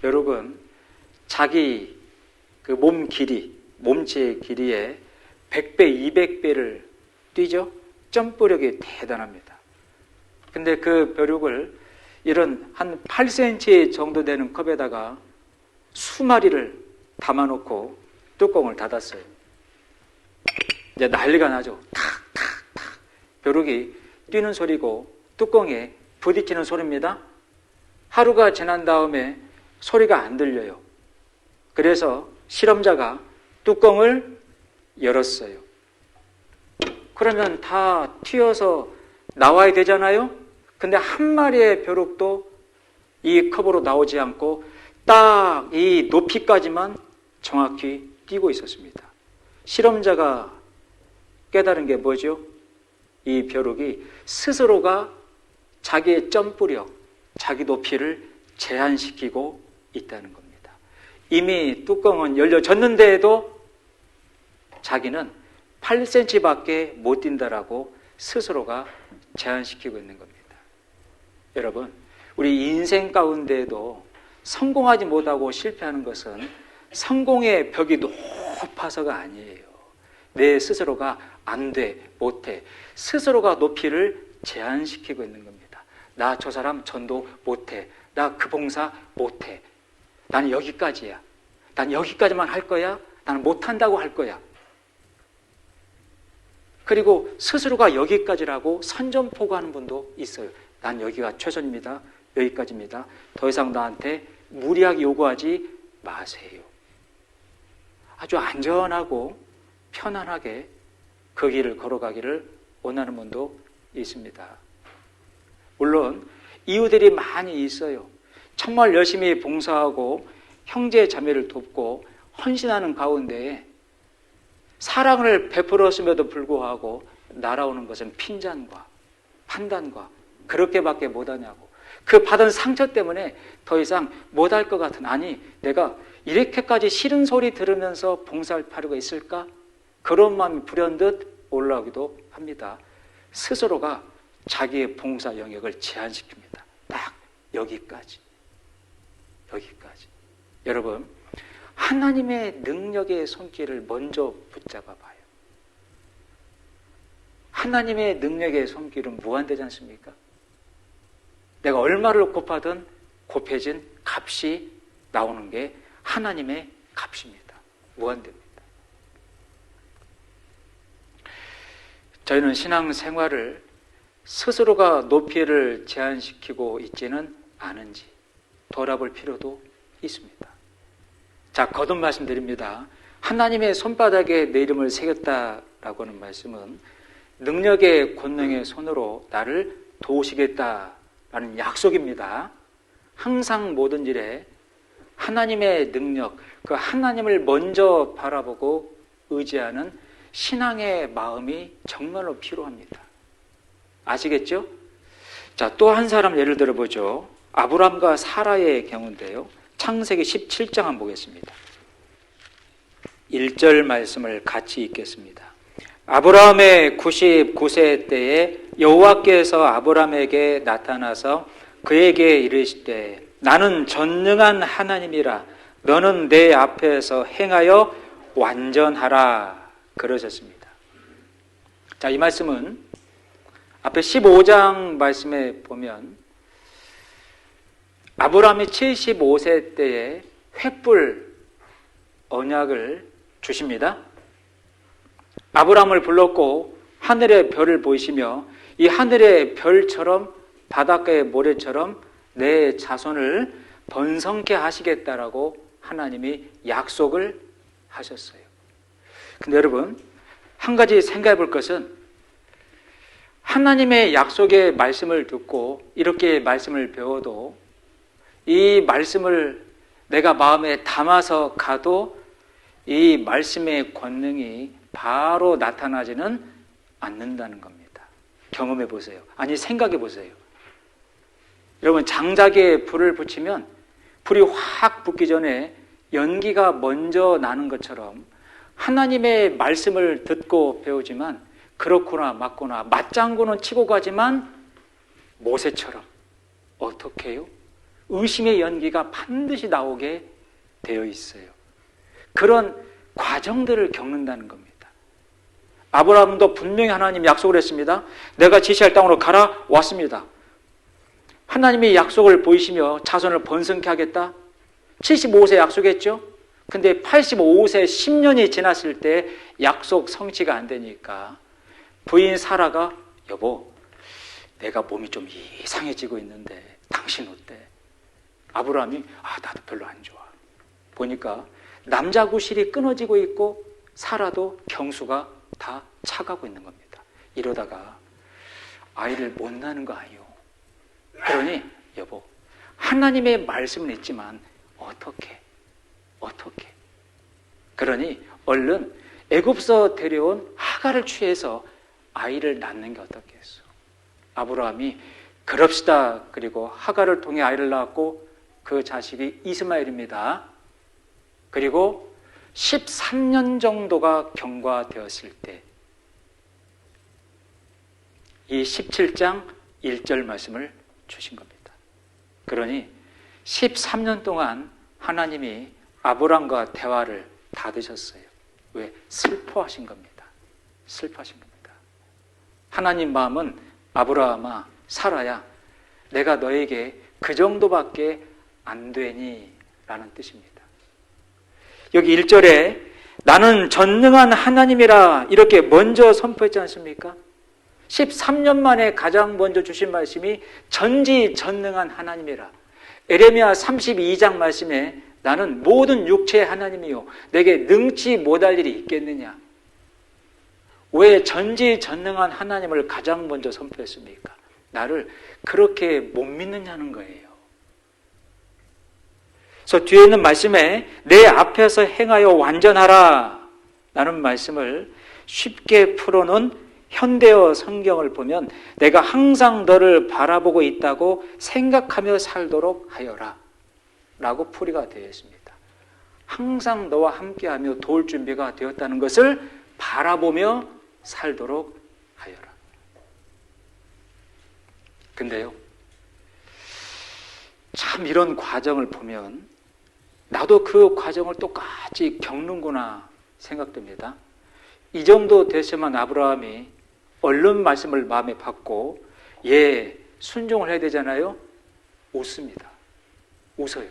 벼룩은 자기 그 몸 길이, 몸체의 길이에 100배, 200배를 뛰죠. 점프력이 대단합니다. 근데 그 벼룩을 이런 한 8cm 정도 되는 컵에다가 수마리를 담아놓고 뚜껑을 닫았어요. 이제 난리가 나죠. 탁탁탁 벼룩이 뛰는 소리고 뚜껑에 부딪히는 소리입니다. 하루가 지난 다음에 소리가 안 들려요. 그래서 실험자가 뚜껑을 열었어요. 그러면 다 튀어서 나와야 되잖아요. 근데 한 마리의 벼룩도 이 컵으로 나오지 않고 딱 이 높이까지만 정확히 뛰고 있었습니다. 실험자가 깨달은 게 뭐죠? 이 벼룩이 스스로가 자기의 점프력, 자기 높이를 제한시키고 있다는 겁니다. 이미 뚜껑은 열려졌는데도 자기는 8cm밖에 못 뛴다라고 스스로가 제한시키고 있는 겁니다. 여러분, 우리 인생 가운데에도 성공하지 못하고 실패하는 것은 성공의 벽이 높아서가 아니에요. 내 스스로가 안 돼, 못해. 스스로가 높이를 제한시키고 있는 겁니다. 나 저 사람 전도 못해. 나 그 봉사 못해. 나는 여기까지야. 난 여기까지만 할 거야. 나는 못한다고 할 거야. 그리고 스스로가 여기까지라고 선전포고하는 분도 있어요. 난 여기가 최선입니다. 여기까지입니다. 더 이상 나한테 무리하게 요구하지 마세요. 아주 안전하고 편안하게 그 길을 걸어가기를 원하는 분도 있습니다. 물론 이유들이 많이 있어요. 정말 열심히 봉사하고 형제 자매를 돕고 헌신하는 가운데에 사랑을 베풀었음에도 불구하고 날아오는 것은 핀잔과 판단과 그렇게밖에 못하냐고. 그 받은 상처 때문에 더 이상 못할 것 같은, 아니 내가 이렇게까지 싫은 소리 들으면서 봉사할 필요가 있을까? 그런 마음이 불현듯 올라오기도 합니다. 스스로가 자기의 봉사 영역을 제한시킵니다. 딱 여기까지. 여러분, 하나님의 능력의 손길을 먼저 붙잡아 봐요. 하나님의 능력의 손길은 무한되지 않습니까? 내가 얼마를 곱하든 곱해진 값이 나오는 게 하나님의 값입니다. 무한됩니다. 저희는 신앙생활을 스스로가 높이를 제한시키고 있지는 않은지 돌아볼 필요도 있습니다. 자, 거듭 말씀드립니다. 하나님의 손바닥에 내 이름을 새겼다라고 하는 말씀은 능력의 권능의 손으로 나를 도우시겠다라는 약속입니다. 항상 모든 일에 하나님의 능력, 그 하나님을 먼저 바라보고 의지하는 신앙의 마음이 정말로 필요합니다. 아시겠죠? 자, 또 한 사람 예를 들어보죠. 아브람과 사라의 경우인데요. 창세기 17장 한번 보겠습니다. 1절 말씀을 같이 읽겠습니다. 아브라함의 99세 때에 여호와께서 아브라함에게 나타나서 그에게 이르시되 나는 전능한 하나님이라 너는 내 앞에서 행하여 완전하라 그러셨습니다. 자, 이 말씀은 앞에 15장 말씀에 보면 아브라함이 75세 때에 횃불 언약을 주십니다. 아브라함을 불렀고 하늘의 별을 보이시며 이 하늘의 별처럼 바닷가의 모래처럼 내 자손을 번성케 하시겠다라고 하나님이 약속을 하셨어요. 근데 여러분, 한 가지 생각해 볼 것은 하나님의 약속의 말씀을 듣고 이렇게 말씀을 배워도 이 말씀을 내가 마음에 담아서 가도 이 말씀의 권능이 바로 나타나지는 않는다는 겁니다. 경험해 보세요. 아니, 생각해 보세요. 여러분, 장작에 불을 붙이면 불이 확 붙기 전에 연기가 먼저 나는 것처럼 하나님의 말씀을 듣고 배우지만 그렇구나 맞구나 맞장구는 치고 가지만 모세처럼 어떻게 해요? 의심의 연기가 반드시 나오게 되어 있어요. 그런 과정들을 겪는다는 겁니다. 아브라함도 분명히 하나님 약속을 했습니다. 내가 지시할 땅으로 가라 왔습니다. 하나님이 약속을 보이시며 자손을 번성케 하겠다. 75세 약속했죠. 근데 85세 10년이 지났을 때 약속 성취가 안 되니까 부인 사라가 여보, 내가 몸이 좀 이상해지고 있는데 당신 어때? 아브라함이 나도 별로 안 좋아. 보니까 남자 구실이 끊어지고 있고 사라도 경수가 다 차가고 있는 겁니다. 이러다가 아이를 못 낳는 거 아니요. 그러니 여보, 하나님의 말씀은 있지만 어떻게? 그러니 얼른 애굽에서 데려온 하갈을 취해서 아이를 낳는 게 어떻겠어? 아브라함이 그럽시다. 그리고 하갈을 통해 아이를 낳았고 그 자식이 이스마엘입니다. 그리고 13년 정도가 경과되었을 때 이 17장 1절 말씀을 주신 겁니다. 그러니 13년 동안 하나님이 아브라함과 대화를 닫으셨어요. 왜? 슬퍼하신 겁니다. 하나님 마음은 아브라함아, 사라야, 내가 너에게 그 정도밖에 안 되니 라는 뜻입니다. 여기 1절에 나는 전능한 하나님이라 이렇게 먼저 선포했지 않습니까? 13년 만에 가장 먼저 주신 말씀이 전지전능한 하나님이라. 에레미야 32장 말씀에 나는 모든 육체의 하나님이요 내게 능치 못할 일이 있겠느냐. 왜 전지전능한 하나님을 가장 먼저 선포했습니까? 나를 그렇게 못 믿느냐는 거예요. 그래서 뒤에 있는 말씀에 내 앞에서 행하여 완전하라 라는 말씀을 쉽게 풀어놓은 현대어 성경을 보면 내가 항상 너를 바라보고 있다고 생각하며 살도록 하여라 라고 풀이가 되어 있습니다. 항상 너와 함께하며 도울 준비가 되었다는 것을 바라보며 살도록 하여라. 근데요, 참 이런 과정을 보면 나도 그 과정을 똑같이 겪는구나 생각됩니다. 이 정도 됐으면 아브라함이 얼른 말씀을 마음에 받고 순종을 해야 되잖아요. 웃습니다. 웃어요.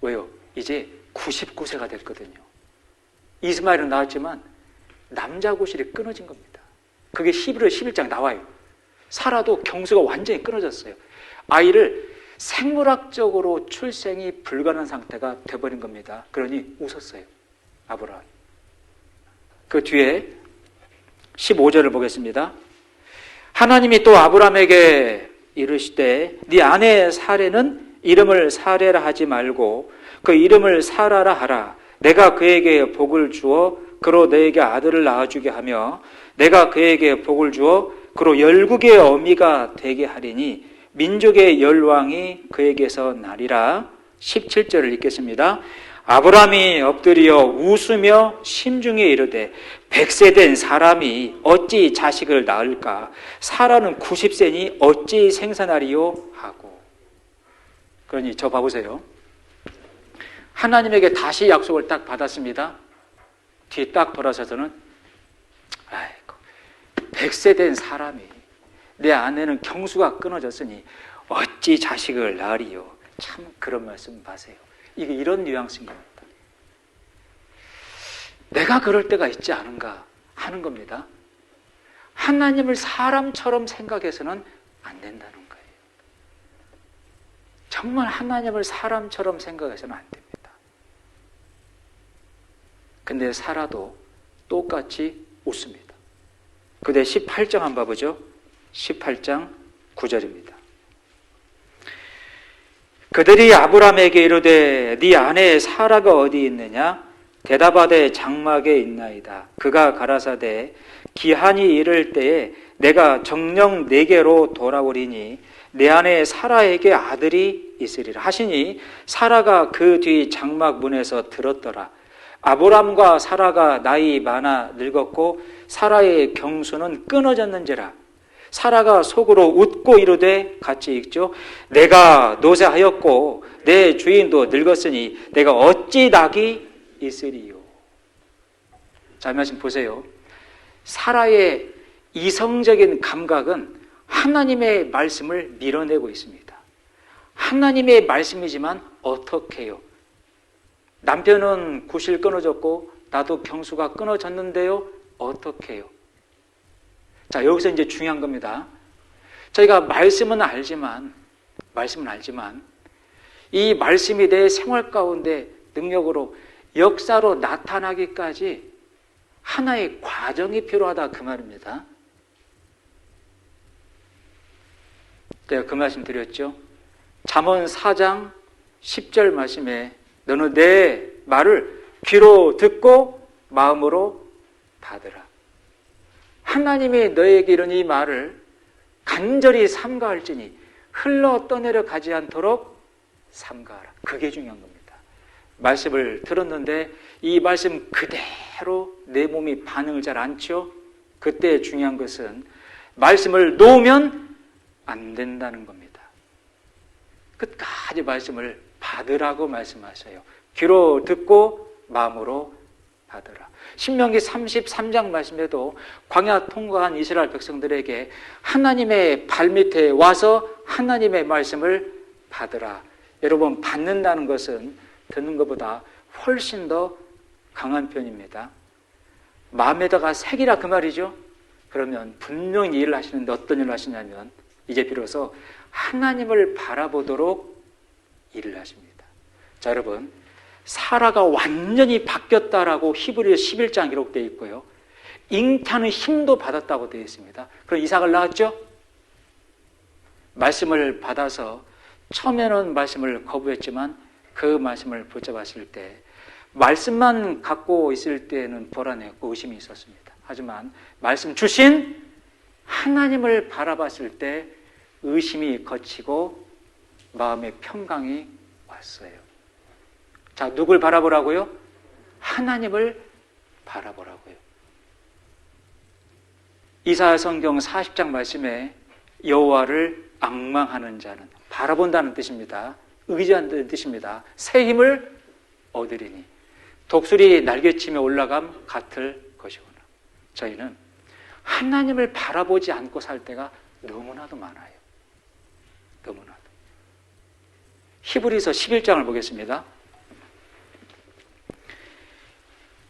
왜요? 이제 99세가 됐거든요. 이스마엘은 나왔지만 남자 구실이 끊어진 겁니다. 그게 11월 11장 나와요. 사라도 경수가 완전히 끊어졌어요. 아이를 생물학적으로 출생이 불가능한 상태가 돼버린 겁니다. 그러니 웃었어요. 아브라함. 그 뒤에 15절을 보겠습니다. 하나님이 또 아브라함에게 이르시되 네 아내 사레는 이름을 사레라 하지 말고 그 이름을 사라라 하라. 내가 그에게 복을 주어 그로 너에게 아들을 낳아주게 하며 내가 그에게 복을 주어 그로 열국의 어미가 되게 하리니 민족의 열왕이 그에게서 나리라. 17절을 읽겠습니다. 아브라함이 엎드려 웃으며 심중에 이르되 100세 된 사람이 어찌 자식을 낳을까? 사라는 90세니 어찌 생산하리요? 하고. 그러니 저 봐보세요. 하나님에게 다시 약속을 딱 받았습니다. 뒤에 딱 돌아서서는 100세 된 사람이 내 아내는 경수가 끊어졌으니 어찌 자식을 낳으리요? 참 그런 말씀 하세요. 이게 이런 뉘앙스인 겁니다. 내가 그럴 때가 있지 않은가 하는 겁니다. 하나님을 사람처럼 생각해서는 안 된다는 거예요. 정말 하나님을 사람처럼 생각해서는 안 됩니다. 근데 사라도 똑같이 웃습니다. 그대 18장 한번 봐보죠. 18장 9절입니다. 그들이 아브라함에게 이르되 네 아내 사라가 어디 있느냐? 대답하되 장막에 있나이다. 그가 가라사대 기한이 이를 때에 내가 정녕 내게로 돌아오리니 내 아내 사라에게 아들이 있으리라 하시니 사라가 그 뒤 장막 문에서 들었더라. 아브라함과 사라가 나이 많아 늙었고 사라의 경수는 끊어졌는지라. 사라가 속으로 웃고 이르되 같이 읽죠. 내가 노쇠하였고 내 주인도 늙었으니 내가 어찌 낙이 있으리요. 자, 이 말씀 보세요. 사라의 이성적인 감각은 하나님의 말씀을 밀어내고 있습니다. 하나님의 말씀이지만 어떻게 해요? 남편은 구실 끊어졌고 나도 경수가 끊어졌는데요. 어떻게 해요? 자, 여기서 이제 중요한 겁니다. 저희가 말씀은 알지만 이 말씀이 내 생활 가운데 능력으로 역사로 나타나기까지 하나의 과정이 필요하다 그 말입니다. 제가 그 말씀 드렸죠. 잠언 4장 10절 말씀에 너는 내 말을 귀로 듣고 마음으로 받으라. 하나님이 너에게 이런 이 말을 간절히 삼가할지니 흘러 떠내려 가지 않도록 삼가하라. 그게 중요한 겁니다. 말씀을 들었는데 이 말씀 그대로 내 몸이 반응을 잘 않죠? 그때 중요한 것은 말씀을 놓으면 안 된다는 겁니다. 끝까지 말씀을 받으라고 말씀하셔요. 귀로 듣고 마음으로 받으라. 신명기 33장 말씀에도 광야 통과한 이스라엘 백성들에게 하나님의 발밑에 와서 하나님의 말씀을 받으라. 여러분, 받는다는 것은 듣는 것보다 훨씬 더 강한 편입니다. 마음에다가 새기라 그 말이죠. 그러면 분명히 일을 하시는데 어떤 일을 하시냐면 이제 비로소 하나님을 바라보도록 일을 하십니다. 자, 여러분, 사라가 완전히 바뀌었다라고 히브리서 11장 기록되어 있고요. 잉태하는 힘도 받았다고 되어 있습니다. 그럼 이삭을 낳았죠? 말씀을 받아서 처음에는 말씀을 거부했지만 그 말씀을 붙잡았을 때 말씀만 갖고 있을 때는 불안했고 의심이 있었습니다. 하지만 말씀 주신 하나님을 바라봤을 때 의심이 거치고 마음의 평강이 왔어요. 자, 누굴 바라보라고요? 하나님을 바라보라고요. 이사야 성경 40장 말씀에 여호와를 앙망하는 자는 바라본다는 뜻입니다. 의지한다는 뜻입니다. 새 힘을 얻으리니 독수리 날개치며 올라감 같을 것이구나. 저희는 하나님을 바라보지 않고 살 때가 너무나도 많아요. 너무나도. 히브리서 11장을 보겠습니다.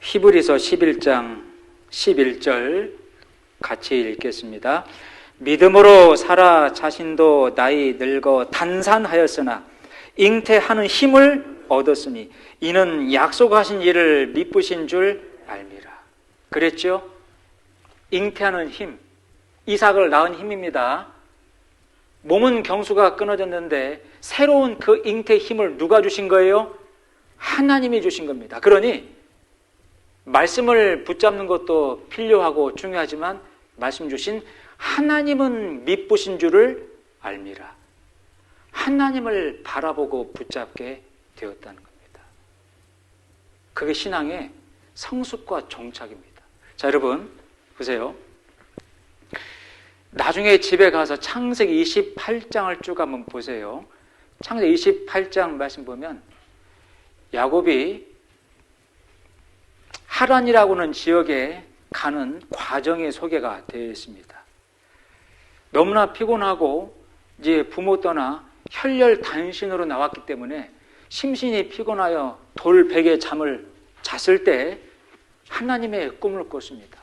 히브리서 11장 11절 같이 읽겠습니다. 믿음으로 사라 자신도 나이 늙어 단산하였으나 잉태하는 힘을 얻었으니 이는 약속하신 일을 미쁘신 줄 알미라. 그랬죠? 잉태하는 힘, 이삭을 낳은 힘입니다. 몸은 경수가 끊어졌는데 새로운 그 잉태 힘을 누가 주신 거예요? 하나님이 주신 겁니다. 그러니 말씀을 붙잡는 것도 필요하고 중요하지만 말씀 주신 하나님은 미쁘신 줄을 알미라. 하나님을 바라보고 붙잡게 되었다는 겁니다. 그게 신앙의 성숙과 정착입니다. 자, 여러분 보세요. 나중에 집에 가서 창세기 28장을 쭉 한번 보세요. 창세기 28장 말씀 보면 야곱이 하란이라고는 지역에 가는 과정의 소개가 되어 있습니다. 너무나 피곤하고 이제 부모 떠나 혈혈단신으로 나왔기 때문에 심신이 피곤하여 돌베개 잠을 잤을 때 하나님의 꿈을 꿨습니다.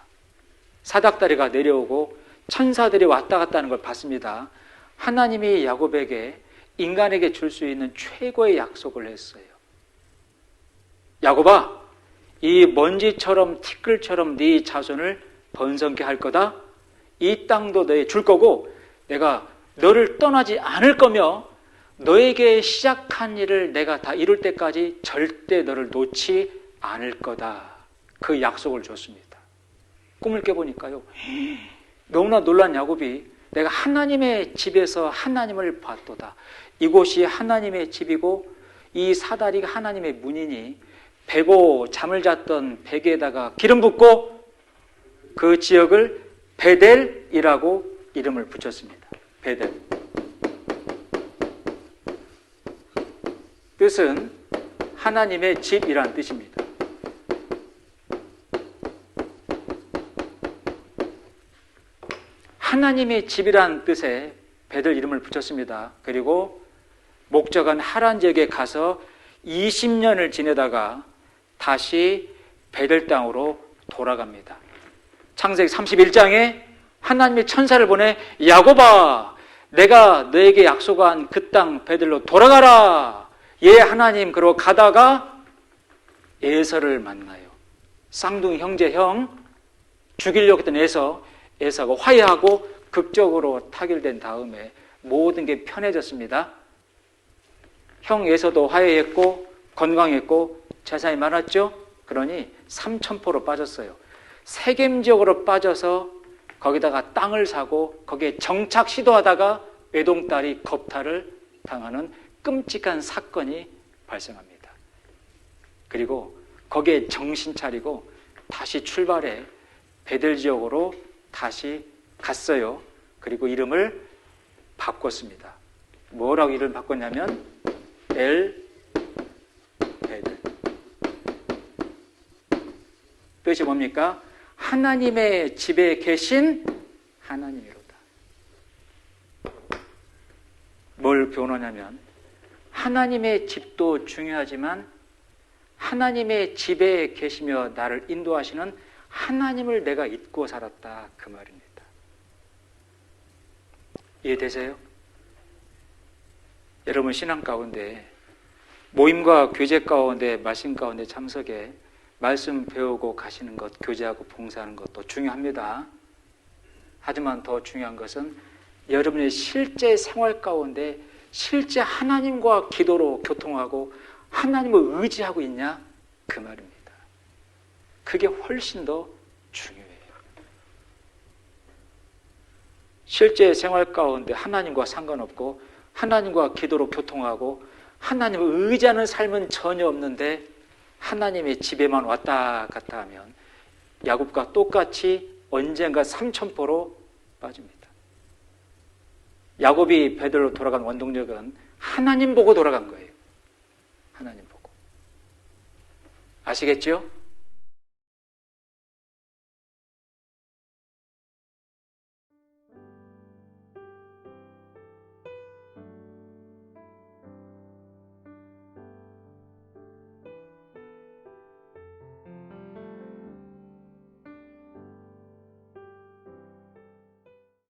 사닥다리가 내려오고 천사들이 왔다 갔다 하는 걸 봤습니다. 하나님이 야곱에게 인간에게 줄 수 있는 최고의 약속을 했어요. 야곱아, 이 먼지처럼 티끌처럼 네 자손을 번성케 할 거다. 이 땅도 너에 줄 거고 내가 너를 떠나지 않을 거며 너에게 시작한 일을 내가 다 이룰 때까지 절대 너를 놓지 않을 거다. 그 약속을 줬습니다. 꿈을 깨보니까요, 너무나 놀란 야곱이 내가 하나님의 집에서 하나님을 봤도다. 이곳이 하나님의 집이고 이 사다리가 하나님의 문이니 베고 잠을 잤던 베개에다가 기름 붓고 그 지역을 베델이라고 이름을 붙였습니다. 베델. 뜻은 하나님의 집이란 뜻입니다. 하나님의 집이란 뜻에 베델 이름을 붙였습니다. 그리고 목적은 하란 지역에 가서 20년을 지내다가 다시 베델 땅으로 돌아갑니다. 창세기 31장에 하나님의 천사를 보내 야곱아, 내가 너에게 약속한 그 땅 베델로 돌아가라. 예, 하나님. 그러고 가다가 에서를 만나요. 쌍둥이 형제 형 죽이려고 했던 에서가 화해하고 극적으로 타결된 다음에 모든 게 편해졌습니다. 형 에서도 화해했고 건강했고 재산이 많았죠. 그러니 삼천포로 빠졌어요. 세겜 지역으로 빠져서 거기다가 땅을 사고 거기에 정착 시도하다가 외동딸이 겁탈을 당하는 끔찍한 사건이 발생합니다. 그리고 거기에 정신 차리고 다시 출발해 베델 지역으로 다시 갔어요. 그리고 이름을 바꿨습니다. 뭐라고 이름을 바꿨냐면 엘 베델. 뜻이 뭡니까? 하나님의 집에 계신 하나님이로다. 뭘 교훈하냐면 하나님의 집도 중요하지만 하나님의 집에 계시며 나를 인도하시는 하나님을 내가 잊고 살았다, 그 말입니다. 이해되세요? 여러분 신앙 가운데 모임과 교제 가운데 말씀 가운데 참석해 말씀 배우고 가시는 것, 교제하고 봉사하는 것도 중요합니다. 하지만 더 중요한 것은 여러분의 실제 생활 가운데 실제 하나님과 기도로 교통하고 하나님을 의지하고 있냐, 그 말입니다. 그게 훨씬 더 중요해요. 실제 생활 가운데 하나님과 상관없고 하나님과 기도로 교통하고 하나님을 의지하는 삶은 전혀 없는데 하나님의 집에만 왔다 갔다 하면 야곱과 똑같이 언젠가 삼천포로 빠집니다. 야곱이 베델로 돌아간 원동력은 하나님 보고 돌아간 거예요. 하나님 보고. 아시겠죠?